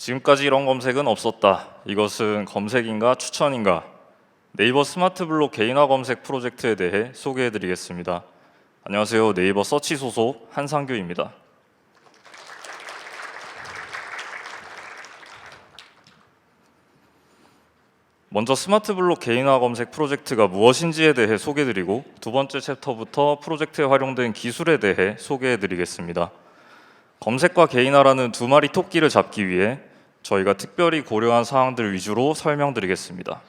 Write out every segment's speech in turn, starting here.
지금까지 이런 검색은 없었다. 이것은 검색인가 추천인가? 네이버 스마트 블록 개인화 검색 프로젝트에 대해 소개해드리겠습니다. 안녕하세요. 네이버 서치 소속 한상규입니다. 먼저 스마트 블록 개인화 검색 프로젝트가 무엇인지에 대해 소개해드리고 두 번째 챕터부터 프로젝트에 활용된 기술에 대해 소개해드리겠습니다. 검색과 개인화라는 두 마리 토끼를 잡기 위해 저희가 특별히 고려한 사항들 위주로 설명드리겠습니다.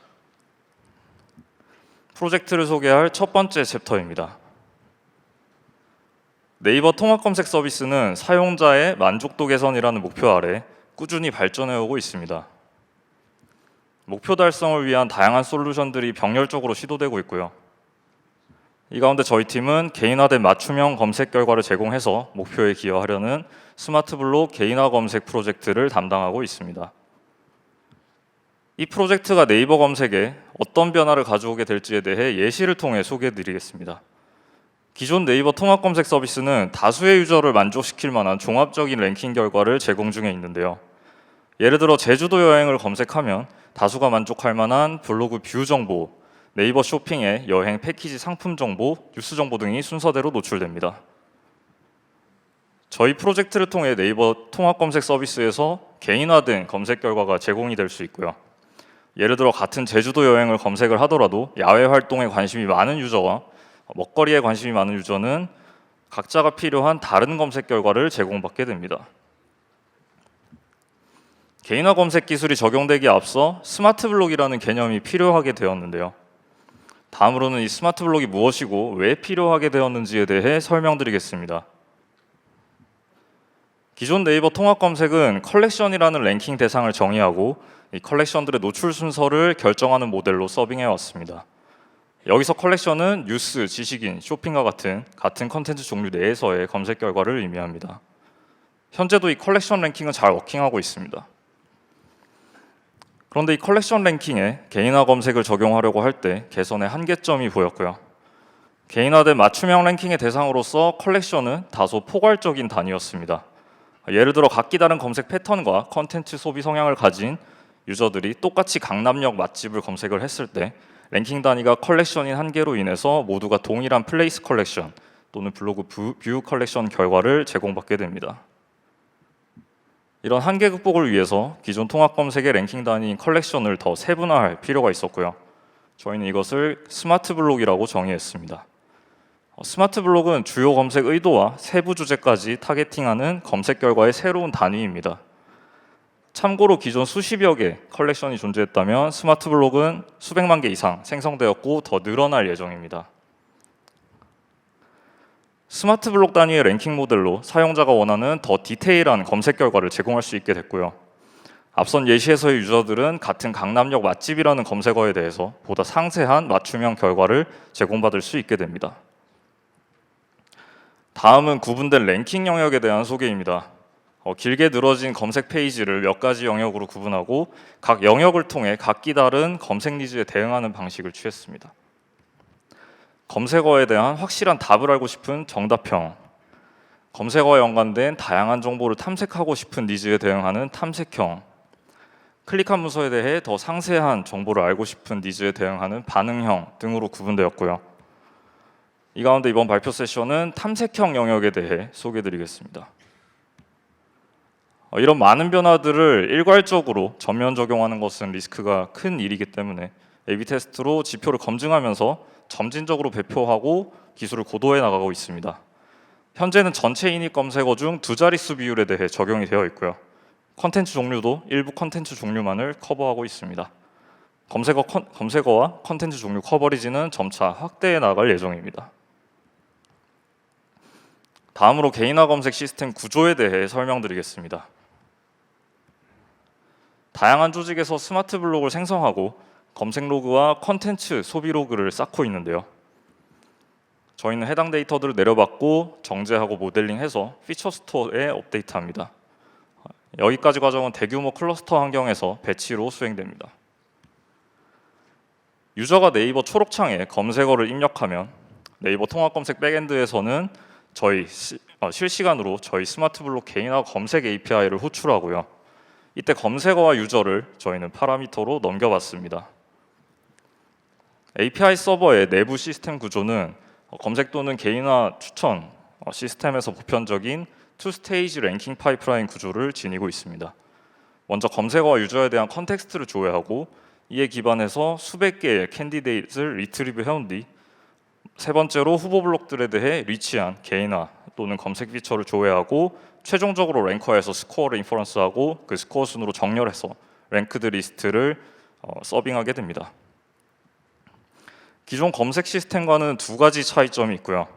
프로젝트를 소개할 첫 번째 챕터입니다. 네이버 통합 검색 서비스는 사용자의 만족도 개선이라는 목표 아래 꾸준히 발전해오고 있습니다. 목표 달성을 위한 다양한 솔루션들이 병렬적으로 시도되고 있고요. 이 가운데 저희 팀은 개인화된 맞춤형 검색 결과를 제공해서 목표에 기여하려는 스마트 블록 개인화 검색 프로젝트를 담당하고 있습니다. 이 프로젝트가 네이버 검색에 어떤 변화를 가져오게 될지에 대해 예시를 통해 소개해드리겠습니다. 기존 네이버 통합 검색 서비스는 다수의 유저를 만족시킬 만한 종합적인 랭킹 결과를 제공 중에 있는데요. 예를 들어 제주도 여행을 검색하면 다수가 만족할 만한 블로그 뷰 정보, 네이버 쇼핑의 여행 패키지 상품 정보, 뉴스 정보 등이 순서대로 노출됩니다. 저희 프로젝트를 통해 네이버 통합 검색 서비스에서 개인화된 검색 결과가 제공이 될 수 있고요. 예를 들어 같은 제주도 여행을 검색을 하더라도 야외 활동에 관심이 많은 유저와 먹거리에 관심이 많은 유저는 각자가 필요한 다른 검색 결과를 제공받게 됩니다. 개인화 검색 기술이 적용되기에 앞서 스마트 블록이라는 개념이 필요하게 되었는데요. 다음으로는 이 스마트 블록이 무엇이고 왜 필요하게 되었는지에 대해 설명드리겠습니다. 기존 네이버 통합 검색은 컬렉션이라는 랭킹 대상을 정의하고 이 컬렉션들의 노출 순서를 결정하는 모델로 서빙해 왔습니다. 여기서 컬렉션은 뉴스, 지식인, 쇼핑과 같은 컨텐츠 종류 내에서의 검색 결과를 의미합니다. 현재도 이 컬렉션 랭킹은 잘 워킹하고 있습니다. 그런데 이 컬렉션 랭킹에 개인화 검색을 적용하려고 할 때 개선의 한계점이 보였고요. 개인화된 맞춤형 랭킹의 대상으로서 컬렉션은 다소 포괄적인 단위였습니다. 예를 들어 각기 다른 검색 패턴과 컨텐츠 소비 성향을 가진 유저들이 똑같이 강남역 맛집을 검색을 했을 때 랭킹 단위가 컬렉션인 한계로 인해서 모두가 동일한 플레이스 컬렉션 또는 블로그 뷰 컬렉션 결과를 제공받게 됩니다. 이런 한계 극복을 위해서 기존 통합 검색의 랭킹 단위인 컬렉션을 더 세분화할 필요가 있었고요. 저희는 이것을 스마트 블록이라고 정의했습니다. 스마트 블록은 주요 검색 의도와 세부 주제까지 타겟팅하는 검색 결과의 새로운 단위입니다. 참고로 기존 수십여 개 컬렉션이 존재했다면 스마트 블록은 수백만 개 이상 생성되었고 더 늘어날 예정입니다. 스마트 블록 단위의 랭킹 모델로 사용자가 원하는 더 디테일한 검색 결과를 제공할 수 있게 됐고요. 앞선 예시에서의 유저들은 같은 강남역 맛집이라는 검색어에 대해서 보다 상세한 맞춤형 결과를 제공받을 수 있게 됩니다. 다음은 구분된 랭킹 영역에 대한 소개입니다. 길게 늘어진 검색 페이지를 몇 가지 영역으로 구분하고 각 영역을 통해 각기 다른 검색 니즈에 대응하는 방식을 취했습니다. 검색어에 대한 확실한 답을 알고 싶은 정답형, 검색어와 연관된 다양한 정보를 탐색하고 싶은 니즈에 대응하는 탐색형, 클릭한 문서에 대해 더 상세한 정보를 알고 싶은 니즈에 대응하는 반응형 등으로 구분되었고요. 이 가운데 이번 발표 세션은 탐색형 영역에 대해 소개해드리겠습니다. 이런 많은 변화들을 일괄적으로 전면 적용하는 것은 리스크가 큰 일이기 때문에 A/B 테스트로 지표를 검증하면서 점진적으로 배포하고 기술을 고도해 나가고 있습니다. 현재는 전체 인입 검색어 중 두 자릿수 비율에 대해 적용이 되어 있고요. 컨텐츠 종류도 일부 컨텐츠 종류만을 커버하고 있습니다. 검색어와 컨텐츠 종류 커버리지는 점차 확대해 나갈 예정입니다. 다음으로 개인화 검색 시스템 구조에 대해 설명드리겠습니다. 다양한 조직에서 스마트 블록을 생성하고 검색 로그와 컨텐츠 소비 로그를 쌓고 있는데요. 저희는 해당 데이터들을 내려받고 정제하고 모델링해서 피처 스토어에 업데이트합니다. 여기까지 과정은 대규모 클러스터 환경에서 배치로 수행됩니다. 유저가 네이버 초록창에 검색어를 입력하면 네이버 통합 검색 백엔드에서는 실시간으로 저희 스마트 블록 개인화 검색 API를 호출하고요. 이때 검색어와 유저를 저희는 파라미터로 넘겨봤습니다. API 서버의 내부 시스템 구조는 검색 또는 개인화 추천 시스템에서 보편적인 투스테이지 랭킹 파이프라인 구조를 지니고 있습니다. 먼저 검색어와 유저에 대한 컨텍스트를 조회하고 이에 기반해서 수백 개의 캔디데이트를 리트리브 해온 뒤 세 번째로 후보 블록들에 대해 리치한 개인화 또는 검색 피처를 조회하고 최종적으로 랭커에서 스코어를 인퍼런스하고 그 스코어 순으로 정렬해서 랭크드 리스트를 서빙하게 됩니다. 기존 검색 시스템과는 두 가지 차이점이 있고요.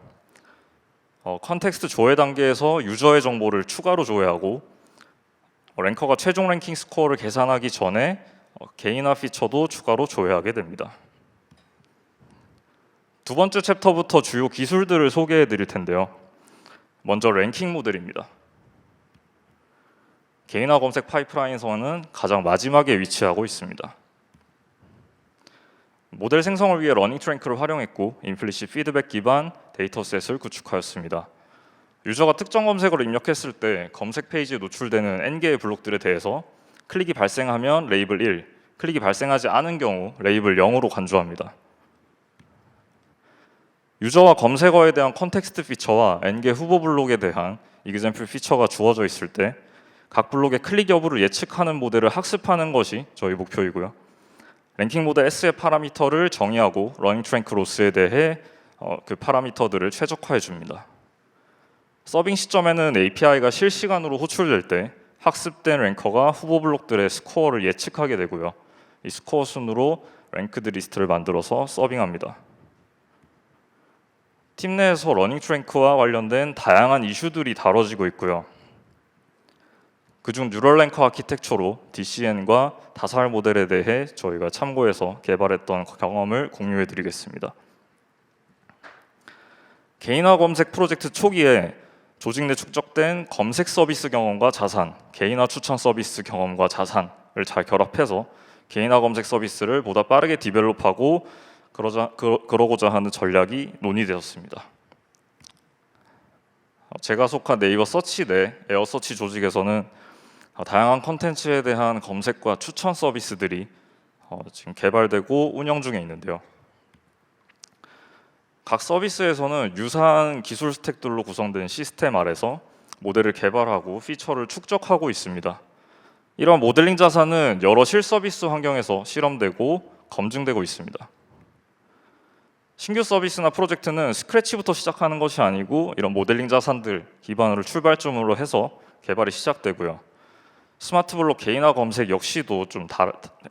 컨텍스트 조회 단계에서 유저의 정보를 추가로 조회하고 랭커가 최종 랭킹 스코어를 계산하기 전에 개인화 피처도 추가로 조회하게 됩니다. 두 번째 챕터부터 주요 기술들을 소개해 드릴 텐데요. 먼저 랭킹 모델입니다. 개인화 검색 파이프라인에서는 가장 마지막에 위치하고 있습니다. 모델 생성을 위해 러닝 트랭크를 활용했고 임플리시 피드백 기반 데이터셋을 구축하였습니다. 유저가 특정 검색어를 입력했을 때 검색 페이지에 노출되는 n개의 블록들에 대해서 클릭이 발생하면 레이블 1, 클릭이 발생하지 않은 경우 레이블 0으로 간주합니다. 유저와 검색어에 대한 컨텍스트 피처와 n개 후보 블록에 대한 이그젬플 피처가 주어져 있을 때 각 블록의 클릭 여부를 예측하는 모델을 학습하는 것이 저희 목표이고요. 랭킹 모델 S의 파라미터를 정의하고 러닝 트랭크 로스에 대해 그 파라미터들을 최적화해 줍니다. 서빙 시점에는 API가 실시간으로 호출될 때 학습된 랭커가 후보 블록들의 스코어를 예측하게 되고요. 이 스코어 순으로 랭크드 리스트를 만들어서 서빙합니다. 팀 내에서 러닝 트랭크와 관련된 다양한 이슈들이 다뤄지고 있고요. 그중 뉴럴 랭커 아키텍처로 DCN과 다살 모델에 대해 저희가 참고해서 개발했던 경험을 공유해 드리겠습니다. 개인화 검색 프로젝트 초기에 조직 내 축적된 검색 서비스 경험과 자산, 개인화 추천 서비스 경험과 자산을 잘 결합해서 개인화 검색 서비스를 보다 빠르게 디벨롭하고 그러고자 하는 전략이 논의되었습니다. 제가 속한 네이버 서치 내 에어서치 조직에서는 다양한 콘텐츠에 대한 검색과 추천 서비스들이 지금 개발되고 운영 중에 있는데요. 각 서비스에서는 유사한 기술 스택들로 구성된 시스템 아래서 모델을 개발하고 피처를 축적하고 있습니다. 이러한 모델링 자산은 여러 실서비스 환경에서 실험되고 검증되고 있습니다. 신규 서비스나 프로젝트는 스크래치부터 시작하는 것이 아니고 이런 모델링 자산들 기반으로 출발점으로 해서 개발이 시작되고요. 스마트 블록 개인화 검색 역시도 좀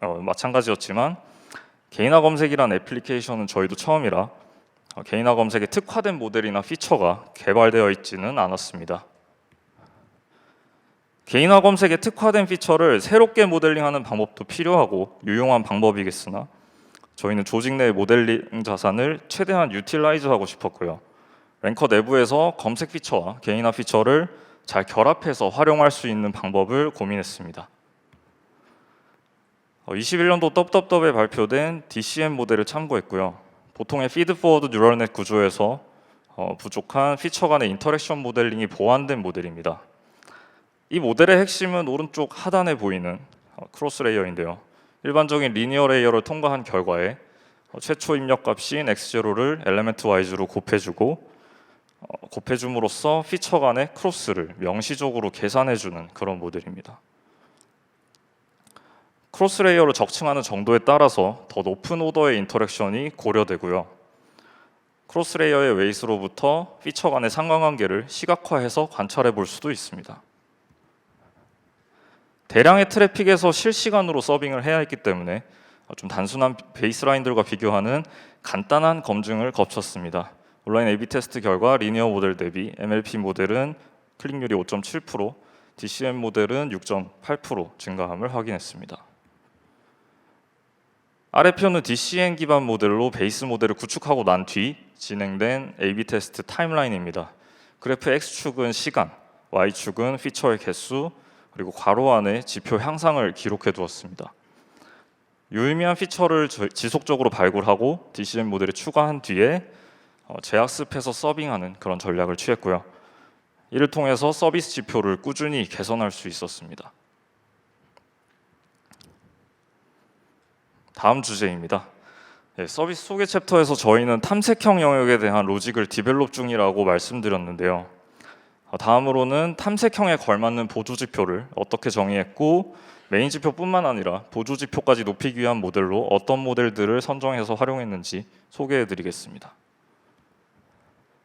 마찬가지였지만 개인화 검색이란 애플리케이션은 저희도 처음이라 개인화 검색에 특화된 모델이나 피처가 개발되어 있지는 않았습니다. 개인화 검색에 특화된 피처를 새롭게 모델링하는 방법도 필요하고 유용한 방법이겠으나 저희는 조직 내 모델링 자산을 최대한 유틸라이즈하고 싶었고요. 랭커 내부에서 검색 피처와 개인화 피처를 잘 결합해서 활용할 수 있는 방법을 고민했습니다. 21년도 떡떡떡에 발표된 DCM 모델을 참고했고요. 보통의 피드포워드 뉴럴넷 구조에서 부족한 피처 간의 인터랙션 모델링이 보완된 모델입니다. 이 모델의 핵심은 오른쪽 하단에 보이는 크로스 레이어인데요. 일반적인 리니어 레이어를 통과한 결과에 최초 입력 값인 x0를 엘리멘트 와이즈로 곱해줌으로써 피처 간의 크로스를 명시적으로 계산해주는 그런 모델입니다. 크로스 레이어를 적층하는 정도에 따라서 더 높은 오더의 인터랙션이 고려되고요. 크로스 레이어의 웨이스로부터 피처 간의 상관관계를 시각화해서 관찰해 볼 수도 있습니다. 대량의 트래픽에서 실시간으로 서빙을 해야 했기 때문에 좀 단순한 베이스라인들과 비교하는 간단한 검증을 거쳤습니다. 온라인 A/B 테스트 결과 리니어 모델 대비 MLP 모델은 클릭률이 5.7%, DCM 모델은 6.8% 증가함을 확인했습니다. 아래표는 DCM 기반 모델로 베이스 모델을 구축하고 난 뒤 진행된 A/B 테스트 타임라인입니다. 그래프 X축은 시간, Y축은 피처의 개수, 그리고 괄호 안에 지표 향상을 기록해 두었습니다. 유의미한 피처를 지속적으로 발굴하고 DCM 모델에 추가한 뒤에 재학습해서 서빙하는 그런 전략을 취했고요. 이를 통해서 서비스 지표를 꾸준히 개선할 수 있었습니다. 다음 주제입니다. 서비스 소개 챕터에서 저희는 탐색형 영역에 대한 로직을 디벨롭 중이라고 말씀드렸는데요. 다음으로는 탐색형에 걸맞는 보조 지표를 어떻게 정의했고 메인 지표뿐만 아니라 보조 지표까지 높이기 위한 모델로 어떤 모델들을 선정해서 활용했는지 소개해 드리겠습니다.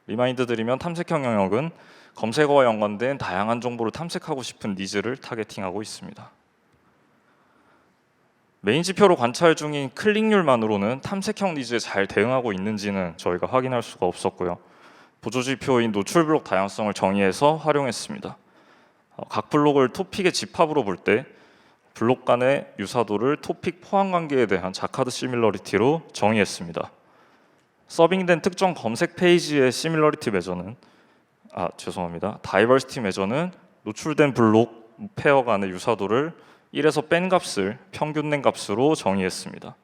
리마인드 드리면 탐색형 영역은 검색어와 연관된 다양한 정보를 탐색하고 싶은 니즈를 타겟팅하고 있습니다. 메인 지표로 관찰 중인 클릭률만으로는 탐색형 니즈에 잘 대응하고 있는지는 저희가 확인할 수가 없었고요. 보조 지표인 노출 블록 다양성을 정의해서 활용했습니다. 각 블록을 토픽의 집합으로 볼 때 블록 간의 유사도를 토픽 포함 관계에 대한 자카드 시밀러리티로 정의했습니다. 서빙된 특정 검색 페이지의 시밀러리티 매저는 다이버시티 매저는 노출된 블록 페어 간의 유사도를 1에서 뺀 값을 평균 낸 값으로 정의했습니다.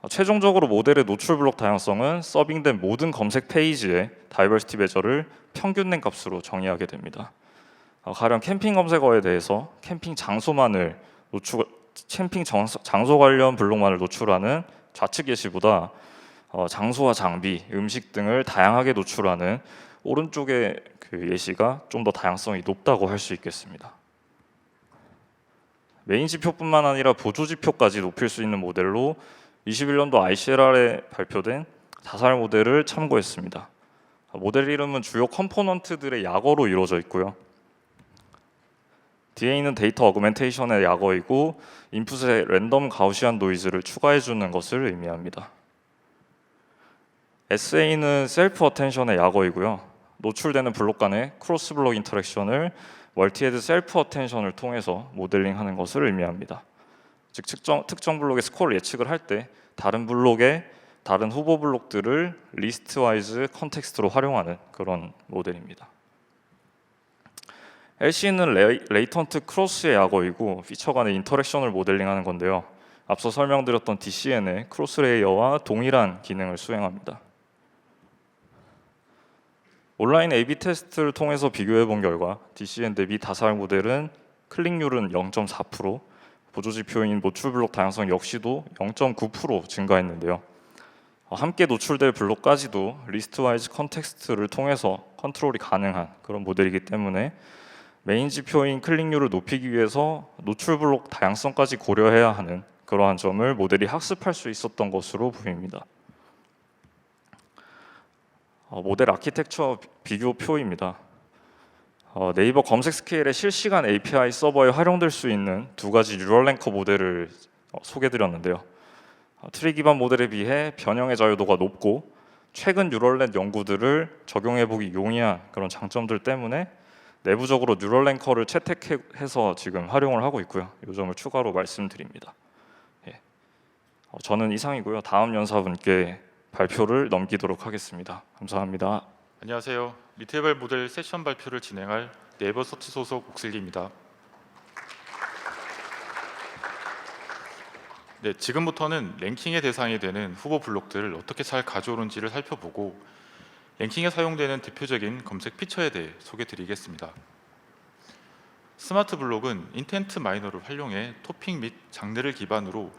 최종적으로 모델의 노출 블록 다양성은 서빙된 모든 검색 페이지의 다이버시티 매저를 평균 낸 값으로 정의하게 됩니다. 가령 캠핑 검색어에 대해서 캠핑 장소 관련 블록만을 노출하는 좌측 예시보다 장소와 장비, 음식 등을 다양하게 노출하는 오른쪽의 그 예시가 좀 더 다양성이 높다고 할 수 있겠습니다. 메인 지표뿐만 아니라 보조 지표까지 높일 수 있는 모델로 21년도 ICLR에 발표된 자살 모델을 참고했습니다. 모델 이름은 주요 컴포넌트들의 약어로 이루어져 있고요. 뒤에 있는 데이터 어그멘테이션의 약어이고 인풋에 랜덤 가우시안 노이즈를 추가해주는 것을 의미합니다. SA는 셀프 어텐션의 약어이고요. 노출되는 블록 간의 크로스 블록 인터랙션을 멀티헤드 셀프 어텐션을 통해서 모델링하는 것을 의미합니다. 즉 특정 블록의 스코어를 예측을 할 때 다른 블록의 다른 후보 블록들을 리스트 와이즈 컨텍스트로 활용하는 그런 모델입니다. LC는 레이턴트 크로스의 약어이고 피처 간의 인터랙션을 모델링하는 건데요. 앞서 설명드렸던 DCN의 크로스 레이어와 동일한 기능을 수행합니다. 온라인 A/B 테스트를 통해서 비교해 본 결과 DCN 대비 다살 모델은 클릭률은 0.4%, 보조 지표인 노출 블록 다양성 역시도 0.9% 증가했는데요. 함께 노출될 블록까지도 리스트 와이즈 컨텍스트를 통해서 컨트롤이 가능한 그런 모델이기 때문에 메인 지표인 클릭률을 높이기 위해서 노출 블록 다양성까지 고려해야 하는 그러한 점을 모델이 학습할 수 있었던 것으로 보입니다. 모델 아키텍처 비교표입니다. 네이버 검색 스케일의 실시간 API 서버에 활용될 수 있는 두 가지 뉴럴 랭커 모델을 소개드렸는데요. 트리 기반 모델에 비해 변형의 자유도가 높고 최근 뉴럴넷 연구들을 적용해보기 용이한 그런 장점들 때문에 내부적으로 뉴럴 랭커를 채택해서 지금 활용을 하고 있고요. 이 점을 추가로 말씀드립니다. 저는 이상이고요. 다음 연사분께 발표를 넘기도록 하겠습니다. 감사합니다. 안녕하세요. 리트리버 모델 세션 발표를 진행할 네이버 서치 소속 옥슬기입니다. 네, 지금부터는 랭킹의 대상이 되는 후보 블록들을 어떻게 잘 가져오는지를 살펴보고 랭킹에 사용되는 대표적인 검색 피처에 대해 소개드리겠습니다. 스마트 블록은 인텐트 마이너를 활용해 토픽 및 장르를 기반으로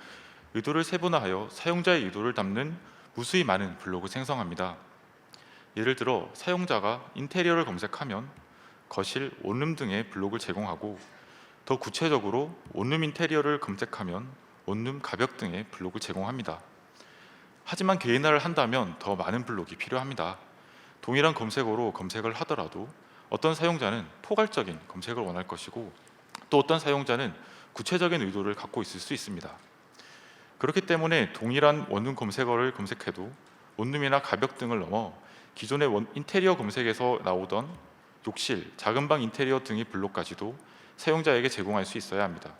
의도를 세분화하여 사용자의 의도를 담는 무수히 많은 블록을 생성합니다. 예를 들어 사용자가 인테리어를 검색하면 거실, 원룸 등의 블록을 제공하고 더 구체적으로 원룸 인테리어를 검색하면 원룸 가벽 등의 블록을 제공합니다. 하지만 개인화를 한다면 더 많은 블록이 필요합니다. 동일한 검색어로 검색을 하더라도 어떤 사용자는 포괄적인 검색을 원할 것이고 또 어떤 사용자는 구체적인 의도를 갖고 있을 수 있습니다. 그렇기 때문에 동일한 원룸 검색어를 검색해도 원룸이나 가벽 등을 넘어 기존의 인테리어 검색에서 나오던 욕실, 작은 방 인테리어 등의 블록까지도 사용자에게 제공할 수 있어야 합니다.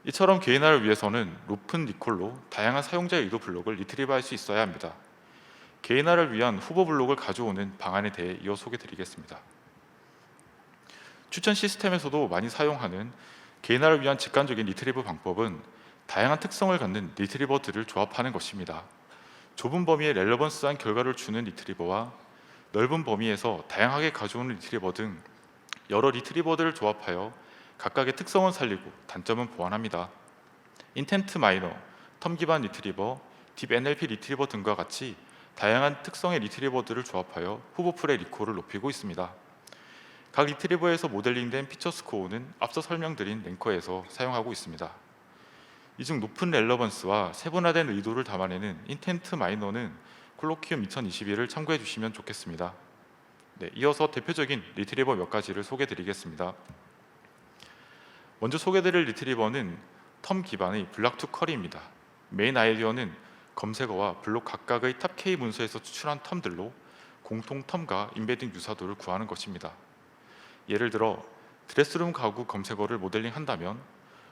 이처럼 개인화를 위해서는 높은 리콜로 다양한 사용자의 의도 블록을 리트리브할 수 있어야 합니다. 개인화를 위한 후보 블록을 가져오는 방안에 대해 이어 소개드리겠습니다. 추천 시스템에서도 많이 사용하는 개인화를 위한 직관적인 리트리브 방법은 다양한 특성을 갖는 리트리버들을 조합하는 것입니다. 좁은 범위에 렐러번스한 결과를 주는 리트리버와 넓은 범위에서 다양하게 가져오는 리트리버 등 여러 리트리버들을 조합하여 각각의 특성은 살리고 단점은 보완합니다. 인텐트 마이너, 텀 기반 리트리버, 딥 NLP 리트리버 등과 같이 다양한 특성의 리트리버들을 조합하여 후보풀의 리콜을 높이고 있습니다. 각 리트리버에서 모델링된 피처 스코어는 앞서 설명드린 랭커에서 사용하고 있습니다. 이 중 높은 렐러번스와 세분화된 의도를 담아내는 인텐트 마이너는 콜로키움 2021을 참고해 주시면 좋겠습니다. 네, 이어서 대표적인 리트리버 몇 가지를 소개해 드리겠습니다. 먼저 소개드릴 리트리버는 텀 기반의 블락 투 쿼리입니다. 메인 아이디어는 검색어와 블록 각각의 탑 K 문서에서 추출한 텀들로 공통 텀과 인베딩 유사도를 구하는 것입니다. 예를 들어 드레스룸 가구 검색어를 모델링한다면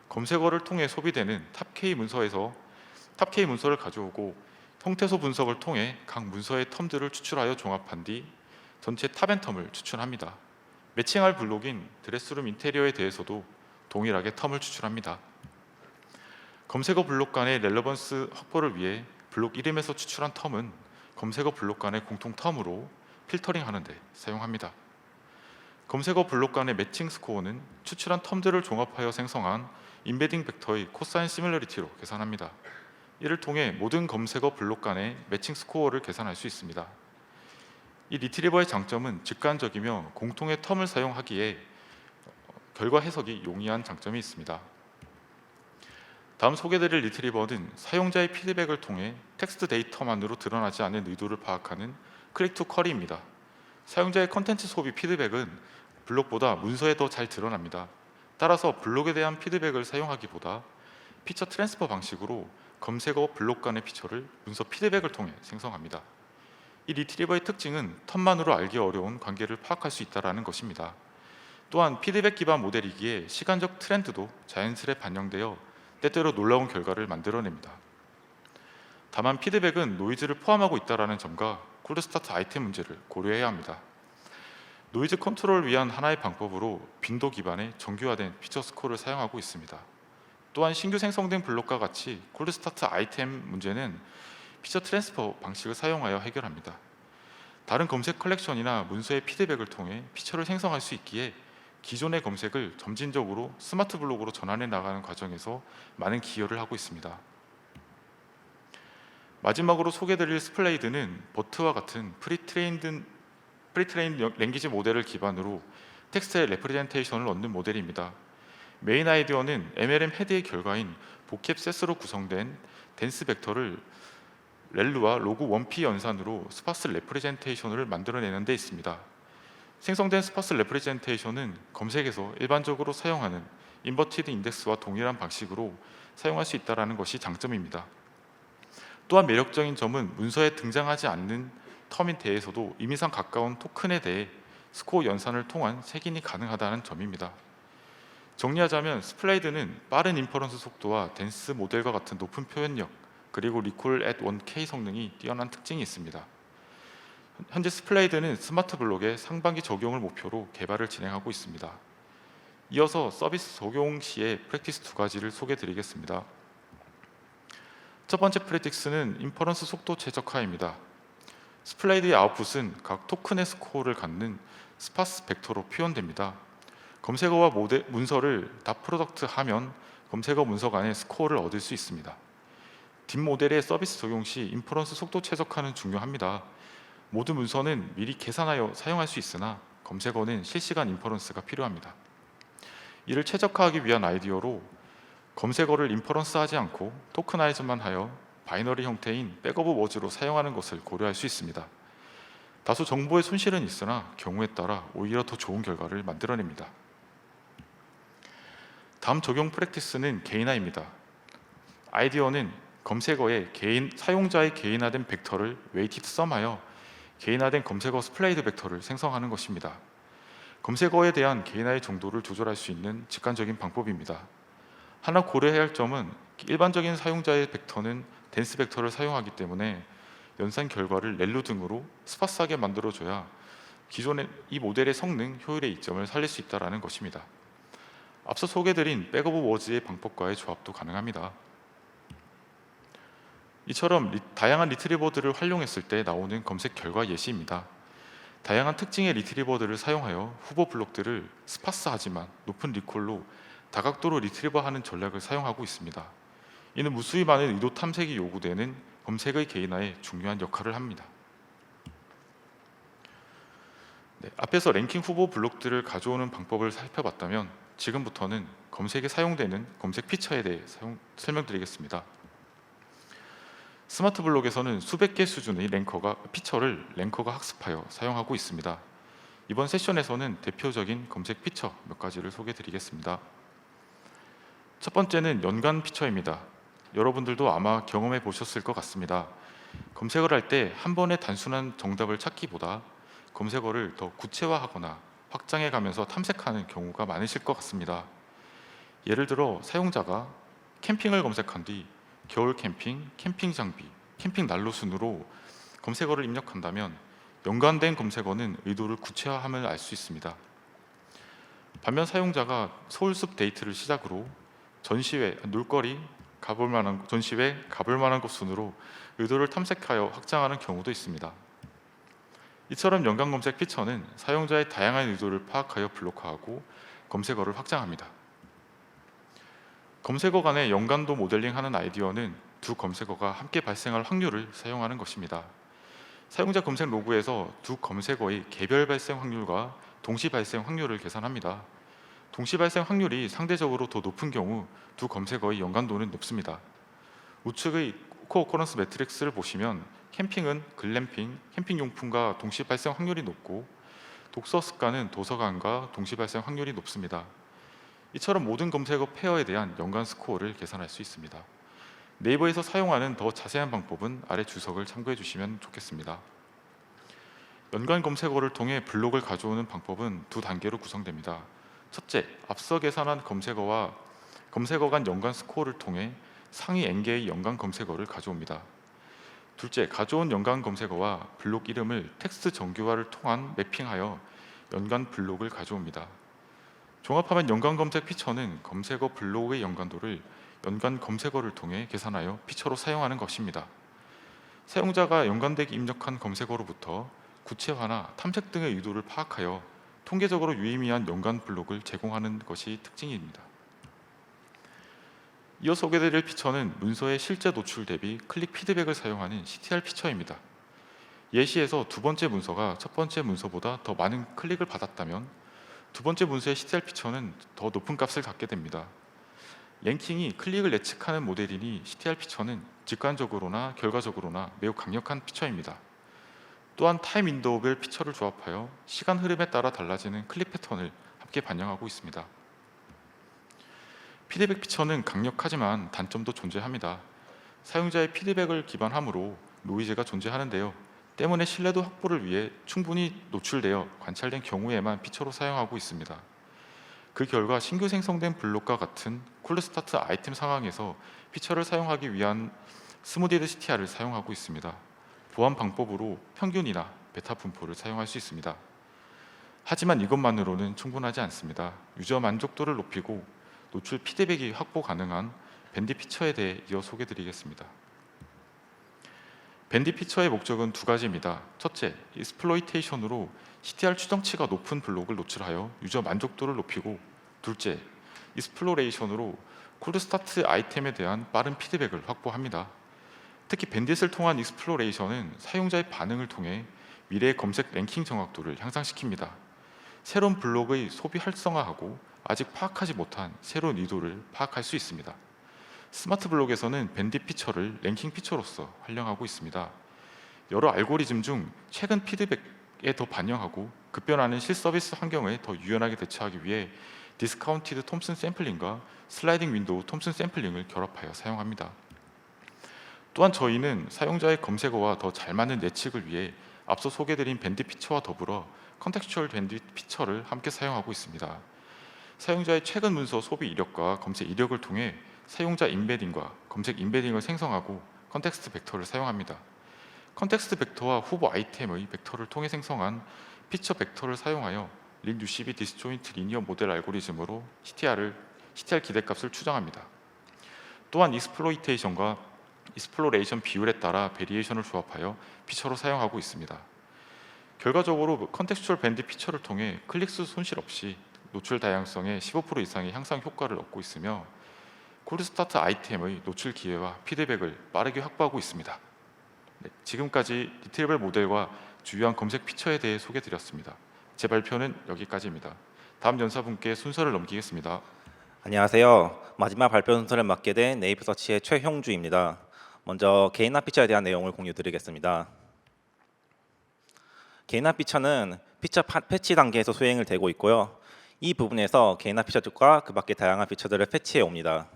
검색어를 통해 소비되는 탑 K 문서를 가져오고 형태소 분석을 통해 각 문서의 텀들을 추출하여 종합한 뒤 전체 탑앤텀을 추출합니다. 매칭할 블록인 드레스룸 인테리어에 대해서도 동일하게 텀을 추출합니다. 검색어 블록 간의 렐러번스 확보를 위해 블록 이름에서 추출한 텀은 검색어 블록 간의 공통 텀으로 필터링하는 데 사용합니다. 검색어 블록 간의 매칭 스코어는 추출한 텀들을 종합하여 생성한 인베딩 벡터의 코사인 시뮬러리티로 계산합니다. 이를 통해 모든 검색어 블록 간의 매칭 스코어를 계산할 수 있습니다. 이 리트리버의 장점은 직관적이며 공통의 텀을 사용하기에 결과 해석이 용이한 장점이 있습니다. 다음 소개드릴 리트리버는 사용자의 피드백을 통해 텍스트 데이터만으로 드러나지 않는 의도를 파악하는 클릭 투 쿼리입니다. 사용자의 컨텐츠 소비 피드백은 블록보다 문서에 더 잘 드러납니다. 따라서 블록에 대한 피드백을 사용하기보다 피처 트랜스퍼 방식으로 검색어 블록 간의 피처를 문서 피드백을 통해 생성합니다. 이 리트리버의 특징은 텀만으로 알기 어려운 관계를 파악할 수 있다는 것입니다. 또한 피드백 기반 모델이기에 시간적 트렌드도 자연스레 반영되어 때때로 놀라운 결과를 만들어냅니다. 다만 피드백은 노이즈를 포함하고 있다는 점과 콜드스타트 아이템 문제를 고려해야 합니다. 노이즈 컨트롤을 위한 하나의 방법으로 빈도 기반의 정규화된 피처 스코어를 사용하고 있습니다. 또한 신규 생성된 블록과 같이 콜드스타트 아이템 문제는 피처 트랜스퍼 방식을 사용하여 해결합니다. 다른 검색 컬렉션이나 문서의 피드백을 통해 피처를 생성할 수 있기에 기존의 검색을 점진적으로 스마트 블록으로 전환해 나가는 과정에서 많은 기여를 하고 있습니다. 마지막으로 소개드릴 스플레이드는 버트와 같은 프리트레인 랭귀지 모델을 기반으로 텍스트의 레프레젠테이션을 얻는 모델입니다. 메인 아이디어는 MLM 헤드의 결과인 보캡 셋으로 구성된 댄스 벡터를 렐루와 로그 1P 연산으로 스파스 레프레젠테이션을 만들어내는 데 있습니다. 생성된 스파스 레프레젠테이션은 검색에서 일반적으로 사용하는 인버티드 인덱스와 동일한 방식으로 사용할 수 있다는 것이 장점입니다. 또한 매력적인 점은 문서에 등장하지 않는 텀에 대해서도 의미상 가까운 토큰에 대해 스코어 연산을 통한 색인이 가능하다는 점입니다. 정리하자면 스플레이드는 빠른 인퍼런스 속도와 댄스 모델과 같은 높은 표현력, 그리고 리콜 at 1K 성능이 뛰어난 특징이 있습니다. 현재 스플레이드는 스마트 블록의 상반기 적용을 목표로 개발을 진행하고 있습니다. 이어서 서비스 적용 시의 프랙티스 두 가지를 소개해 드리겠습니다. 첫 번째 프랙티스는 인퍼런스 속도 최적화입니다. 스플레이드의 아웃풋은 각 토큰의 스코어를 갖는 스파스 벡터로 표현됩니다. 검색어와 문서를 다 프로덕트 하면 검색어 문서 간의 스코어를 얻을 수 있습니다. 딥 모델의 서비스 적용 시 인퍼런스 속도 최적화는 중요합니다. 모든 문서는 미리 계산하여 사용할 수 있으나 검색어는 실시간 인퍼런스가 필요합니다. 이를 최적화하기 위한 아이디어로 검색어를 인퍼런스하지 않고 토크나이즈만 하여 바이너리 형태인 백오브 워즈로 사용하는 것을 고려할 수 있습니다. 다소 정보의 손실은 있으나 경우에 따라 오히려 더 좋은 결과를 만들어냅니다. 다음 적용 프랙티스는 개인화입니다. 아이디어는 검색어에 사용자의 개인화된 벡터를 웨이티드 썸하여 개인화된 검색어 스플레이드 벡터를 생성하는 것입니다. 검색어에 대한 개인화의 정도를 조절할 수 있는 직관적인 방법입니다. 하나 고려해야 할 점은 일반적인 사용자의 벡터는 댄스 벡터를 사용하기 때문에 연산 결과를 렐루 등으로 스파스하게 만들어줘야 기존의 이 모델의 성능, 효율의 이점을 살릴 수 있다는 것입니다. 앞서 소개드린 백오브 워즈의 방법과의 조합도 가능합니다. 이처럼 다양한 리트리버들을 활용했을 때 나오는 검색 결과 예시입니다. 다양한 특징의 리트리버들을 사용하여 후보 블록들을 스파스하지만 높은 리콜로 다각도로 리트리버하는 전략을 사용하고 있습니다. 이는 무수히 많은 의도 탐색이 요구되는 검색의 개인화에 중요한 역할을 합니다. 네, 앞에서 랭킹 후보 블록들을 가져오는 방법을 살펴봤다면 지금부터는 검색에 사용되는 검색 피처에 대해 설명드리겠습니다. 스마트 블록에서는 수백 개 수준의 피처를 랭커가 학습하여 사용하고 있습니다. 이번 세션에서는 대표적인 검색 피처 몇 가지를 소개드리겠습니다. 첫 번째는 연관 피처입니다. 여러분들도 아마 경험해 보셨을 것 같습니다. 검색을 할 때 한 번에 단순한 정답을 찾기보다 검색어를 더 구체화하거나 확장해 가면서 탐색하는 경우가 많으실 것 같습니다. 예를 들어 사용자가 캠핑을 검색한 뒤 겨울 캠핑, 캠핑 장비, 캠핑 난로 순으로 검색어를 입력한다면 연관된 검색어는 의도를 구체화함을 알 수 있습니다. 반면 사용자가 서울숲 데이트를 시작으로 전시회, 놀거리, 전시회, 가볼 만한 곳 순으로 의도를 탐색하여 확장하는 경우도 있습니다. 이처럼 연관 검색 피처는 사용자의 다양한 의도를 파악하여 블록화하고 검색어를 확장합니다. 검색어 간의 연관도 모델링하는 아이디어는 두 검색어가 함께 발생할 확률을 사용하는 것입니다. 사용자 검색 로그에서 두 검색어의 개별 발생 확률과 동시 발생 확률을 계산합니다. 동시 발생 확률이 상대적으로 더 높은 경우 두 검색어의 연관도는 높습니다. 우측의 코어커런스 매트릭스를 보시면 캠핑은 글램핑, 캠핑용품과 동시 발생 확률이 높고 독서 습관은 도서관과 동시 발생 확률이 높습니다. 이처럼 모든 검색어 페어에 대한 연관 스코어를 계산할 수 있습니다. 네이버에서 사용하는 더 자세한 방법은 아래 주석을 참고해 주시면 좋겠습니다. 연관 검색어를 통해 블록을 가져오는 방법은 두 단계로 구성됩니다. 첫째, 앞서 계산한 검색어 간 연관 스코어를 통해 상위 n개의 연관 검색어를 가져옵니다. 둘째, 가져온 연관 검색어와 블록 이름을 텍스트 정규화를 통한 매핑하여 연관 블록을 가져옵니다. 종합하면 연관 검색 피처는 검색어 블록의 연관도를 연관 검색어를 통해 계산하여 피처로 사용하는 것입니다. 사용자가 연관되게 입력한 검색어로부터 구체화나 탐색 등의 의도를 파악하여 통계적으로 유의미한 연관 블록을 제공하는 것이 특징입니다. 이어 소개드릴 피처는 문서의 실제 노출 대비 클릭 피드백을 사용하는 CTR 피처입니다. 예시에서 두 번째 문서가 첫 번째 문서보다 더 많은 클릭을 받았다면 두 번째 문서의 CTR 피처는 더 높은 값을 갖게 됩니다. 랭킹이 클릭을 예측하는 모델이니 CTR 피처는 직관적으로나 결과적으로나 매우 강력한 피처입니다. 또한 타임 윈도우별 피처를 조합하여 시간 흐름에 따라 달라지는 클릭 패턴을 함께 반영하고 있습니다. 피드백 피처는 강력하지만 단점도 존재합니다. 사용자의 피드백을 기반하므로 노이즈가 존재하는데요. 때문에 신뢰도 확보를 위해 충분히 노출되어 관찰된 경우에만 피처로 사용하고 있습니다. 그 결과 신규 생성된 블록과 같은 콜드스타트 아이템 상황에서 피처를 사용하기 위한 스무디드 CTR을 사용하고 있습니다. 보안 방법으로 평균이나 베타 분포를 사용할 수 있습니다. 하지만 이것만으로는 충분하지 않습니다. 유저 만족도를 높이고 노출 피드백이 확보 가능한 밴디 피처에 대해 이어 소개드리겠습니다. 밴디 피처의 목적은 두 가지입니다. 첫째, 익스플로이테이션으로 CTR 추정치가 높은 블록을 노출하여 유저 만족도를 높이고, 둘째, 익스플로레이션으로 콜드스타트 아이템에 대한 빠른 피드백을 확보합니다. 특히 밴딧을 통한 익스플로레이션은 사용자의 반응을 통해 미래의 검색 랭킹 정확도를 향상시킵니다. 새로운 블록의 소비 활성화하고 아직 파악하지 못한 새로운 의도를 파악할 수 있습니다. 스마트 블록에서는 밴딧 피처를 랭킹 피처로서 활용하고 있습니다. 여러 알고리즘 중 최근 피드백에 더 반영하고 급변하는 실서비스 환경에 더 유연하게 대처하기 위해 디스카운티드 톰슨 샘플링과 슬라이딩 윈도우 톰슨 샘플링을 결합하여 사용합니다. 또한 저희는 사용자의 검색어와 더 잘 맞는 예측을 위해 앞서 소개드린 밴딧 피처와 더불어 컨텍스추얼 밴딧 피처를 함께 사용하고 있습니다. 사용자의 최근 문서 소비 이력과 검색 이력을 통해 사용자 인베딩과 검색 인베딩을 생성하고 컨텍스트 벡터를 사용합니다. 컨텍스트 벡터와 후보 아이템의 벡터를 통해 생성한 피처 벡터를 사용하여 린 UCB 디스조인트 리니어 모델 알고리즘으로 CTR 기대값을 추정합니다. 또한 익스플로이테이션과 익스플로레이션 비율에 따라 베리에이션을 조합하여 피처로 사용하고 있습니다. 결과적으로 컨텍스추얼 밴드 피처를 통해 클릭수 손실 없이 노출 다양성의 15% 이상의 향상 효과를 얻고 있으며 콜드스타트 아이템의 노출 기회와 피드백을 빠르게 확보하고 있습니다. 네, 지금까지 디테일별 모델과 주요한 검색 피처에 대해 소개드렸습니다. 제 발표는 여기까지입니다. 다음 연사분께 순서를 넘기겠습니다. 안녕하세요. 마지막 발표 순서를 맡게 된 네이버 서치의 최형주입니다. 먼저 개인화 피처에 대한 내용을 공유드리겠습니다. 개인화 피처는 피처 패치 단계에서 수행을 되고 있고요. 이 부분에서 개인화 피처들과 그 밖의 다양한 피처들을 패치해 옵니다.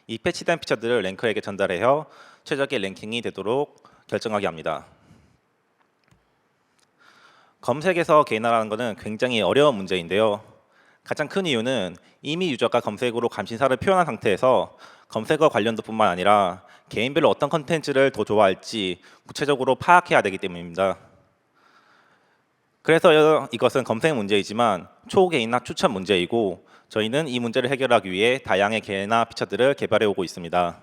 이 패치된 피처들을 랭커에게 전달해서 최적의 랭킹이 되도록 결정하게 합니다. 검색에서 개인화라는 것은 굉장히 어려운 문제인데요. 가장 큰 이유는 이미 유저가 검색으로 관심사를 표현한 상태에서 검색어 관련도뿐만 아니라 개인별로 어떤 컨텐츠를 더 좋아할지 구체적으로 파악해야 되기 때문입니다. 그래서 이것은 검색 문제이지만 초개인화 추천 문제이고 저희는 이 문제를 해결하기 위해 다양한 개인화 피처들을 개발해 오고 있습니다.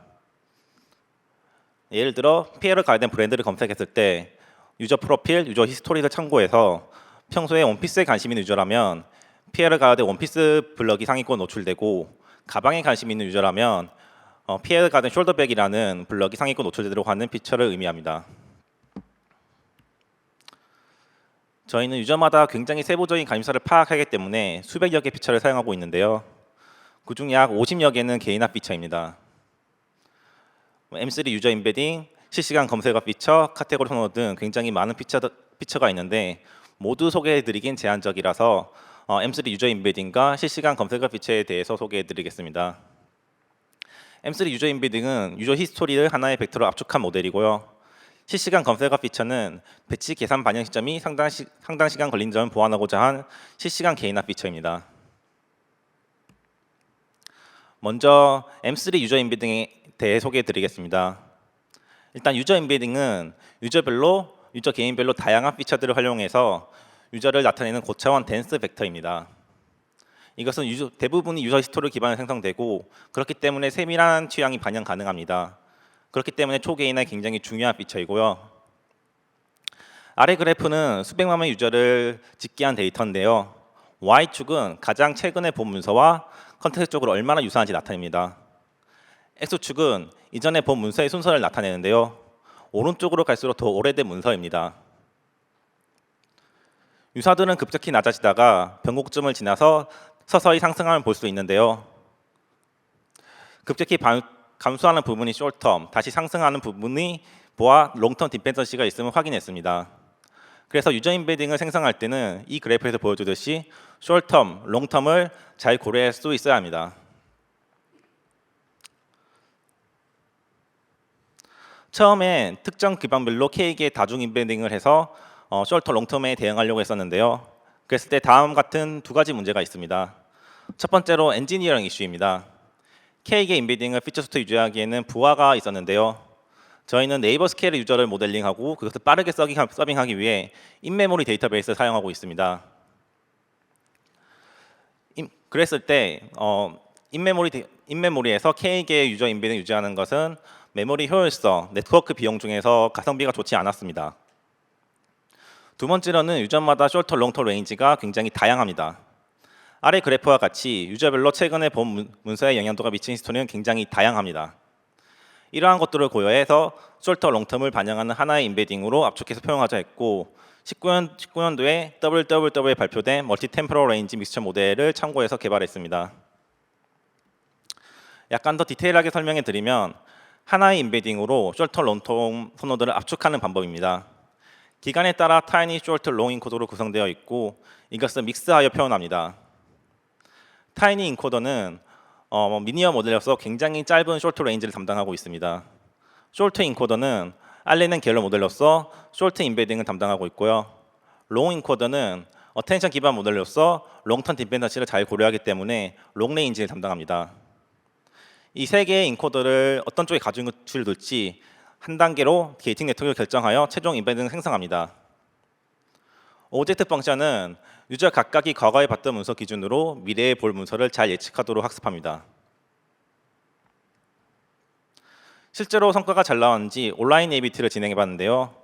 예를 들어 PL을 관련된 브랜드를 검색했을 때 유저 프로필, 유저 히스토리를 참고해서 평소에 원피스에 관심 있는 유저라면 PL을 가야된 원피스 블럭이 상위권 노출되고 가방에 관심 있는 유저라면 PL을 가야된 숄더백이라는 블럭이 상위권 노출되도록 하는 피처를 의미합니다. 저희는 유저마다 굉장히 세부적인 관심사를 파악하기 때문에 수백여 개 피처를 사용하고 있는데요. 그중 약 50여 개는 개인화 피처입니다. M3 유저 임베딩, 실시간 검색어 피처, 카테고리 선호 등 굉장히 많은 피처가 있는데 모두 소개해드리긴 제한적이라서 M3 유저 임베딩과 실시간 검색어 피처에 대해서 소개해드리겠습니다. M3 유저 임베딩은 유저 히스토리를 하나의 벡터로 압축한 모델이고요. 실시간 검색어 피처는 배치 계산 반영 시점이 상당 시간 걸린 점을 보완하고자 한 실시간 개인화 피처입니다. 먼저 M3 유저 임베딩에 대해 소개해드리겠습니다. 일단 유저 임베딩은 유저 개인별로 다양한 피처들을 활용해서 유저를 나타내는 고차원 댄스 벡터입니다. 이것은 대부분이 유저 히스토리 기반으로 생성되고 그렇기 때문에 세밀한 취향이 반영 가능합니다. 그렇기 때문에 초개인화에 굉장히 중요한 피처이고요. 아래 그래프는 수백만 명의 유저를 집계한 데이터인데요. Y축은 가장 최근에 본 문서와 컨텍스트적으로 얼마나 유사한지 나타냅니다. X축은 이전에 본 문서의 순서를 나타내는데요. 오른쪽으로 갈수록 더 오래된 문서입니다. 유사들은 급격히 낮아지다가 변곡점을 지나서 서서히 상승함을 볼 수 있는데요. 급격히 감소하는 부분이 숏텀, 다시 상승하는 부분이 보아 롱텀 디펜던시가 있음을 확인했습니다. 그래서 유저 임베딩을 생성할 때는 이 그래프에서 보여주듯이 숏텀, 롱텀을 잘 고려할 수 있어야 합니다. 처음엔 특정 기반별로 K개 다중 임베딩을 해서 숏텀, 롱텀에 대응하려고 했었는데요. 그랬을 때 다음 같은 두 가지 문제가 있습니다. 첫 번째로 엔지니어링 이슈입니다. K개 임베딩을 피처 수트 유지하기에는 부하가 있었는데요. 저희는 네이버 스케일 유저를 모델링하고 그것을 빠르게 서빙하기 위해 인메모리 데이터베이스를 사용하고 있습니다. 그랬을 때 인메모리에서 K개의 유저 임베딩을 유지하는 것은 메모리 효율성, 네트워크 비용 중에서 가성비가 좋지 않았습니다. 두 번째로는 유저마다 숏터, 롱터 레인지가 굉장히 다양합니다. 아래 그래프와 같이 유저별로 최근에 본 문서에 영향도가 미친 히스토리는 굉장히 다양합니다. 이러한 것들을 고려해서 숏터, 롱텀을 반영하는 하나의 임베딩으로 압축해서 표현하자 했고 19년도에 WWW에 발표된 멀티 템포럴 레인지 믹스처 모델을 참고해서 개발했습니다. 약간 더 디테일하게 설명해 드리면 하나의 임베딩으로 숏터, 롱텀 선호도를 압축하는 방법입니다. 기간에 따라 타이니, 숏, 롱 인코더로 구성되어 있고 이것을 믹스하여 표현합니다. 타이니 인코더는 미니어 모델로서 굉장히 짧은 숏 레인지를 담당하고 있습니다. 숏 인코더는 알리는 계열 모델로서 숏 임베딩을 담당하고 있고요. 롱 인코더는 어텐션 기반 모델로서 롱텀 디펜던시를 잘 고려하기 때문에 롱 레인지를 담당합니다. 이 세 개의 인코더를 어떤 쪽에 가중치를 둘지 한 단계로 게이팅 네트워크를 결정하여 최종 임베딩을 생성합니다. 오브젝트 펑션은 유저 각각이 과거에 봤던 문서 기준으로 미래에 볼 문서를 잘 예측하도록 학습합니다. 실제로 성과가 잘 나왔는지 온라인 ABT를 진행해봤는데요.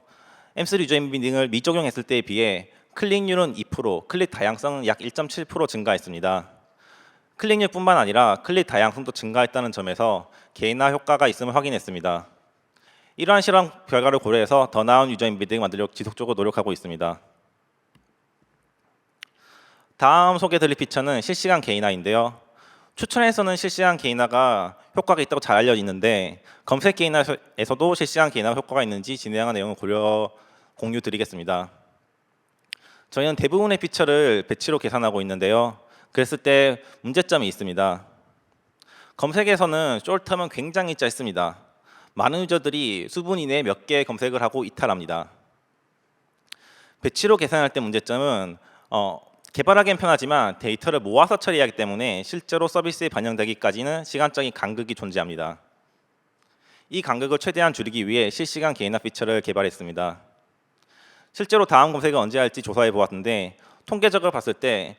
M3 유저 임베딩을 미적용했을 때에 비해 클릭률은 2%, 클릭 다양성은 약 1.7% 증가했습니다. 클릭률뿐만 아니라 클릭 다양성도 증가했다는 점에서 개인화 효과가 있음을 확인했습니다. 이러한 실험 결과를 고려해서 더 나은 유저 인베딩을 만들려고 지속적으로 노력하고 있습니다. 다음 소개드릴 피처는 실시간 개인화인데요. 추천에서는 실시간 개인화가 효과가 있다고 잘 알려져 있는데 검색 개인화에서도 실시간 개인화 효과가 있는지 진행한 내용을 공유 드리겠습니다. 저희는 대부분의 피처를 배치로 계산하고 있는데요. 그랬을 때 문제점이 있습니다. 검색에서는 숄텀은 굉장히 짧습니다. 많은 유저들이 수분 이내에 몇 개의 검색을 하고 이탈합니다. 배치로 계산할 때 문제점은 개발하기엔 편하지만 데이터를 모아서 처리하기 때문에 실제로 서비스에 반영되기까지는 시간적인 간극이 존재합니다. 이 간극을 최대한 줄이기 위해 실시간 개인화 피처를 개발했습니다. 실제로 다음 검색을 언제 할지 조사해 보았는데 통계적으로 봤을 때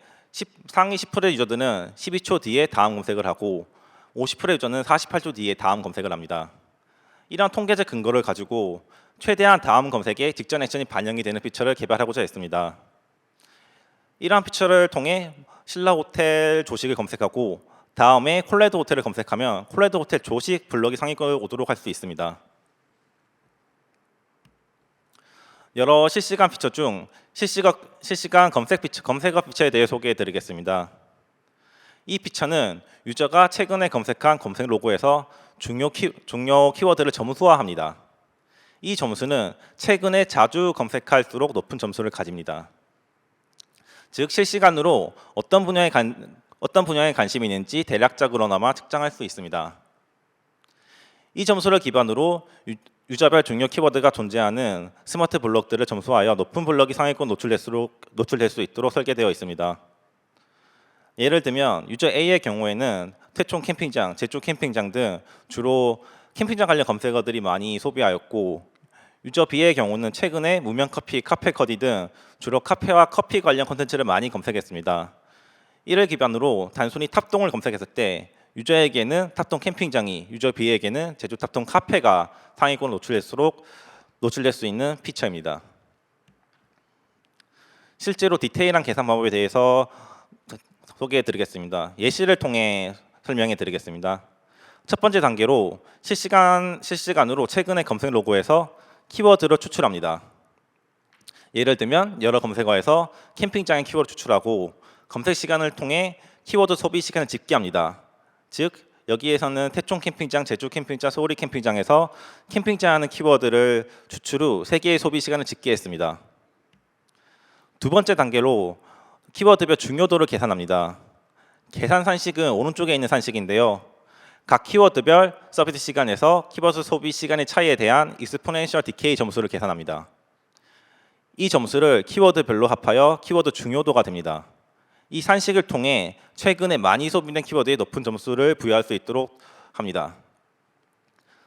상위 10%의 유저들은 12초 뒤에 다음 검색을 하고 50%의 유저는 48초 뒤에 다음 검색을 합니다. 이러한 통계적 근거를 가지고 최대한 다음 검색에 직전 액션이 반영이 되는 피처를 개발하고자 했습니다. 이러한 피처를 통해 신라 호텔 조식을 검색하고 다음에 콜레드 호텔을 검색하면 콜레드 호텔 조식 블럭이 상위권에 오도록 할 수 있습니다. 여러 실시간 피처 중 실시간 검색어 피처에 대해 소개해 드리겠습니다. 이 피처는 유저가 최근에 검색한 검색 로고에서 중요 키워드를 점수화합니다. 이 점수는 최근에 자주 검색할수록 높은 점수를 가집니다. 즉 실시간으로 어떤 분야에 관심이 있는지 대략적으로나마 측정할 수 있습니다. 이 점수를 기반으로 유저별 중요 키워드가 존재하는 스마트 블록들을 점수하여 높은 블록이 상위권 노출될 수 있도록 설계되어 있습니다. 예를 들면 유저 A의 경우에는 태촌 캠핑장, 제주 캠핑장 등 주로 캠핑장 관련 검색어들이 많이 소비하였고 유저 B의 경우는 최근에 무명커피, 카페커디 등 주로 카페와 커피 관련 콘텐츠를 많이 검색했습니다. 이를 기반으로 단순히 탑동을 검색했을 때 유저에게는 탑동 캠핑장이, 유저 B에게는 제주 탑동 카페가 상위권 노출될 수 있는 피처입니다. 실제로 디테일한 계산 방법에 대해서 소개해 드리겠습니다. 예시를 통해 설명해 드리겠습니다. 첫 번째 단계로 실시간으로 최근의 검색 로고에서 키워드를 추출합니다. 예를 들면 여러 검색어에서 캠핑장의 키워드 추출하고 검색 시간을 통해 키워드 소비 시간을 집계합니다. 즉 여기에서는 태촌 캠핑장, 제주 캠핑장, 소리 캠핑장에서 캠핑장 하는 키워드를 추출 후 3개의 소비 시간을 집계했습니다. 두 번째 단계로 키워드별 중요도를 계산합니다. 계산 산식은 오른쪽에 있는 산식인데요. 각 키워드별 서비스 시간에서 키워드 소비 시간의 차이에 대한 익스포넨셜 디케이 점수를 계산합니다. 이 점수를 키워드별로 합하여 키워드 중요도가 됩니다. 이 산식을 통해 최근에 많이 소비된 키워드에 높은 점수를 부여할 수 있도록 합니다.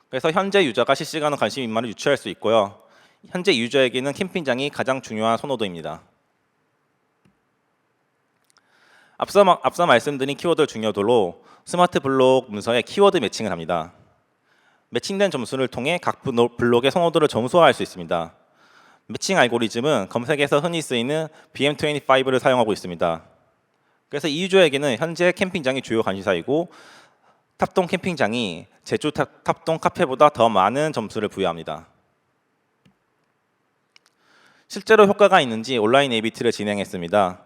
그래서 현재 유저가 실시간으로 관심 인마를 유추할 수 있고요. 현재 유저에게는 캠핑장이 가장 중요한 선호도입니다. 앞서 말씀드린 키워드 중요도로 스마트 블록 문서에 키워드 매칭을 합니다. 매칭된 점수를 통해 각 블록의 선호도를 점수화할 수 있습니다. 매칭 알고리즘은 검색에서 흔히 쓰이는 BM25를 사용하고 있습니다. 그래서 이 유저에게는 현재 캠핑장이 주요 관심사이고 탑동 캠핑장이 제주 탑동 카페보다 더 많은 점수를 부여합니다. 실제로 효과가 있는지 온라인 ABT를 진행했습니다.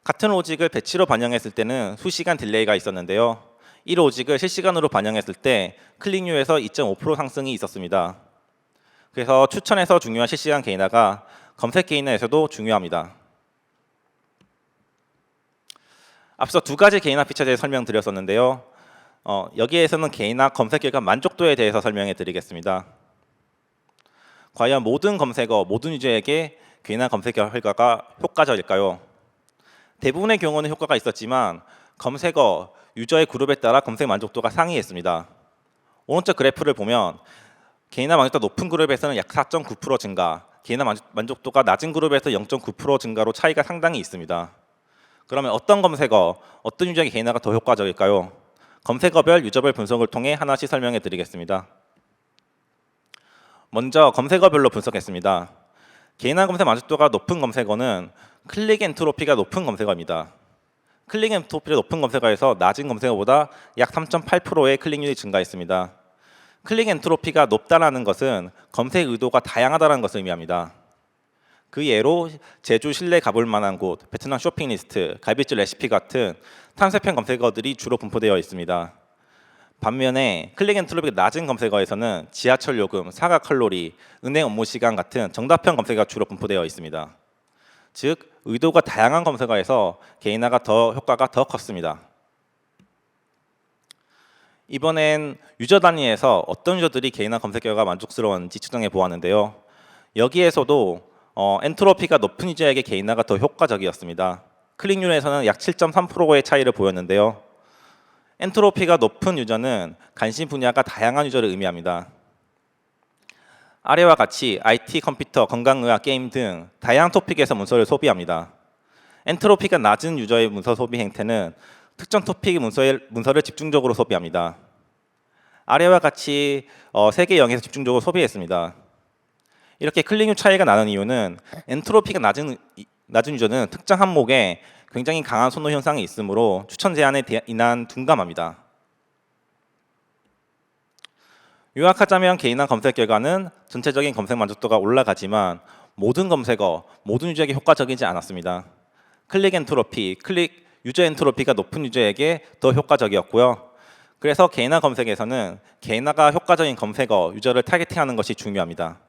같은 로직을 배치로 반영했을 때는 수시간 딜레이가 있었는데요. 이 로직을 실시간으로 반영했을 때 클릭률에서 2.5% 상승이 있었습니다. 그래서 추천에서 중요한 실시간 개인화가 검색 개인화에서도 중요합니다. 앞서 두 가지 개인화 피처에 대해 설명드렸었는데요. 여기에서는 개인화 검색 결과 만족도에 대해서 설명해 드리겠습니다. 과연 모든 검색어, 모든 유저에게 개인화 검색 결과가 효과적일까요? 대부분의 경우는 효과가 있었지만 검색어, 유저의 그룹에 따라 검색 만족도가 상이했습니다. 오른쪽 그래프를 보면 개인화 만족도가 높은 그룹에서는 약 4.9% 증가, 개인화 만족도가 낮은 그룹에서 0.9% 증가로 차이가 상당히 있습니다. 그러면 어떤 검색어, 어떤 유저에게 개인화가 더 효과적일까요? 검색어별, 유저별 분석을 통해 하나씩 설명해 드리겠습니다. 먼저 검색어별로 분석했습니다. 개인화 검색 만족도가 높은 검색어는 클릭 엔트로피가 높은 검색어입니다. 클릭 엔트로피가 높은 검색어에서 낮은 검색어보다 약 3.8%의 클릭률이 증가했습니다. 클릭 엔트로피가 높다는 것은 검색 의도가 다양하다는 것을 의미합니다. 그 예로 제주 실내 가볼 만한 곳, 베트남 쇼핑 리스트, 갈비찜 레시피 같은 탐색형 검색어들이 주로 분포되어 있습니다. 반면에 클릭 엔트로피가 낮은 검색어에서는 지하철 요금, 사과 칼로리, 은행 업무 시간 같은 정답형 검색어가 주로 분포되어 있습니다. 즉, 의도가 다양한 검색어에서 개인화가 효과가 더 컸습니다. 이번엔 유저 단위에서 어떤 유저들이 개인화 검색 결과가 만족스러웠는지 측정해 보았는데요. 여기에서도 엔트로피가 높은 유저에게 개인화가 더 효과적이었습니다. 클릭률에서는 약 7.3%의 차이를 보였는데요. 엔트로피가 높은 유저는 관심 분야가 다양한 유저를 의미합니다. 아래와 같이 IT, 컴퓨터, 건강의학, 게임 등 다양한 토픽에서 문서를 소비합니다. 엔트로피가 낮은 유저의 문서 소비 행태는 특정 토픽의 문서를 집중적으로 소비합니다. 아래와 같이 3개 영역에서 집중적으로 소비했습니다. 이렇게 클릭률 차이가 나는 이유는 엔트로피가 낮은 유저는 특정 항목에 굉장히 강한 선호 현상이 있으므로 추천 제한에 인한 둔감합니다. 요약하자면 개인화 검색 결과는 전체적인 검색 만족도가 올라가지만 모든 검색어, 모든 유저에게 효과적이지 않았습니다. 클릭 엔트로피, 유저 엔트로피가 높은 유저에게 더 효과적이었고요. 그래서 개인화 검색에서는 개인화가 효과적인 검색어, 유저를 타겟팅하는 것이 중요합니다.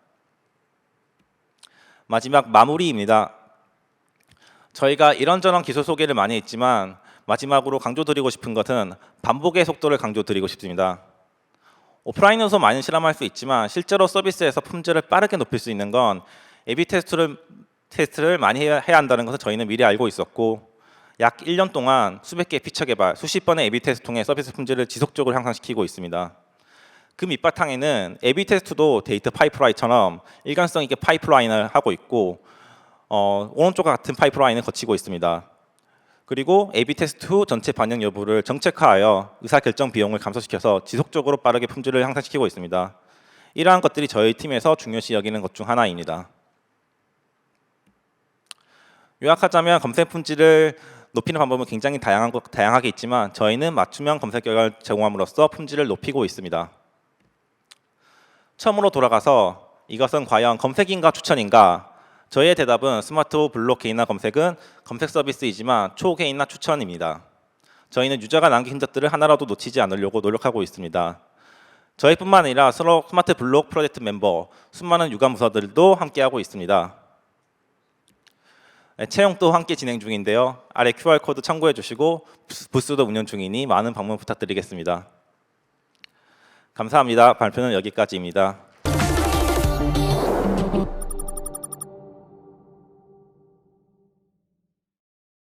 마지막 마무리입니다. 저희가 이런저런 기술 소개를 많이 했지만 마지막으로 강조드리고 싶은 것은 반복의 속도를 강조드리고 싶습니다. 오프라인에서 많이 실험할 수 있지만 실제로 서비스에서 품질을 빠르게 높일 수 있는 건 A/B 테스트를 많이 해야 한다는 것을 저희는 미리 알고 있었고 약 1년 동안 수백 개의 피처 개발, 수십 번의 A/B 테스트 통해 서비스 품질을 지속적으로 향상시키고 있습니다. 그 밑바탕에는 A/B 테스트도 데이터 파이프라인처럼 일관성 있게 파이프라인을 하고 있고 오른쪽과 같은 파이프라인을 거치고 있습니다. 그리고 A/B 테스트 후 전체 반영 여부를 정책화하여 의사결정 비용을 감소시켜서 지속적으로 빠르게 품질을 향상시키고 있습니다. 이러한 것들이 저희 팀에서 중요시 여기는 것 중 하나입니다. 요약하자면 검색 품질을 높이는 방법은 굉장히 다양하게 있지만 저희는 맞춤형 검색 결과를 제공함으로써 품질을 높이고 있습니다. 처음으로 돌아가서 이것은 과연 검색인가 추천인가? 저희의 대답은 스마트 블록 개인화 검색은 검색 서비스이지만 초개인화 추천입니다. 저희는 유저가 남긴 흔적들을 하나라도 놓치지 않으려고 노력하고 있습니다. 저희뿐만 아니라 스마트 블록 프로젝트 멤버, 수많은 유관 부서들도 함께하고 있습니다. 채용도 함께 진행 중인데요. 아래 QR코드 참고해 주시고 부스도 운영 중이니 많은 방문 부탁드리겠습니다. 감사합니다. 발표는 여기까지입니다.